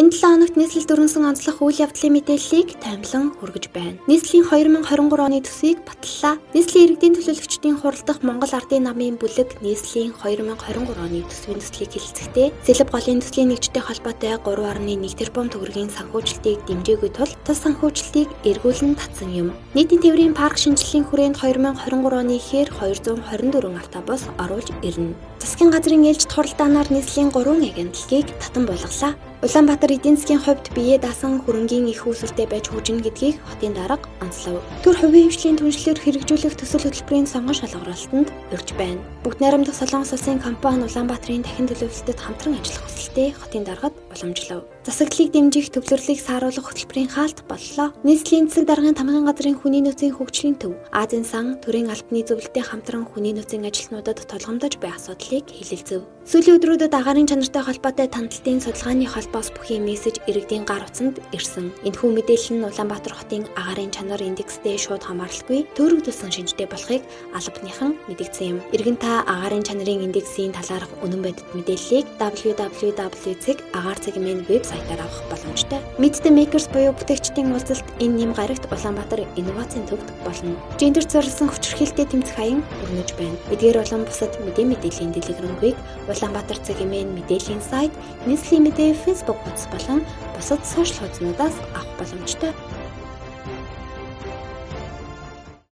Энэ 7 хоногт нийслэл дөрвөнсөн онцлог үйл явдлын мэдээллийг таймлан хүргэж байна. Нийслэлийн 2023 оны төсвийг баталлаа. Нийслэлийн иргэдийн төлөөлөгчдийн хуралдах Монгол Ардын намын бүлэг нийслэлийн 2023 оны төсвийн төслийг хэлэлцэхдээ Сэлб голын төслийн нэгжтэй холбоотой 3.1 тэрбум төгрөгийн санхүүжилтийг дэмжээгүй тул тус санхүүжилтийг эргүүлэн татсан юм. Нийтийн тээврийн парк шинжилгээний хүрээнд 2023 оны ихээр 224 автобус оруулж ирнэ. Засгийн газрын ээлжид хуралдаанаар нийслэлийн 3 агентлагийг татан булгалаа. Улаанбаатар эдийн засгийн хувьд бие даасан хөрөнгийн их үүсвэртэй байж хөгжинэ гэдгийг хотын дарга онцлов. Төр хувийн хвшлийн түншлэлээр хэрэгжүүлэх төсөл хөтөлбөрийн сонгон шалгуулалтанд өрж байна. Бүгд найрамдах Солонгос улсын компани Улаанбаатарын дахин төлөвлөлтөд хамтран ажиллах хүсэлтэй хотын даргад уламжлав. Засаглалыг дэмжих төвлөрлийг сааруулах хөтөлбөрийн хаалт боллоо. Нийслэлийн засаг даргын тамгын газрын хүний нөөцийн хөгжлийн төв Азийн сан төрийн албаны зөвлөлтөд хамтран хүний нөөцийн ажилтнуудад толгомдож буй асуудлыг хэлэлцэв. Сүүлийн өдрүүдэд агаарын чанартай холбоотой тандалтын судалгааны холбоос бүхий мессеж иргэдийн гар утсанд ирсэн. Энэхүү мэдээлэл нь Улаанбаатар хотын агаарын чанар индекстэй шууд хамааралгүй төөрөгдсөн шинжтэй болохыг албаныхан мэдгдсэн юм. Иргэн та агаарын чанарын индексийн талаарх үнэн бодит мэдээллийг www.agar.cgmn вебсайтаар авах боломжтой. Meet the Makers буюу бүтээгчдийн уулзалт энэ нэм гарагт Улаанбаатар инновацийн төвд болно. Гендерт зориулсан хүчирхийлэлтэй тэмцэх хаян өрнөж байна. Эдгээр болон бусад мэдээллийн дэлгэрэнгүй Улаанбаатар цэгийн мэдээллийн сайт, нийслэлийн мэдээ Facebook хуудас болон бусад сошиал хуудаснуудаас авах боломжтой.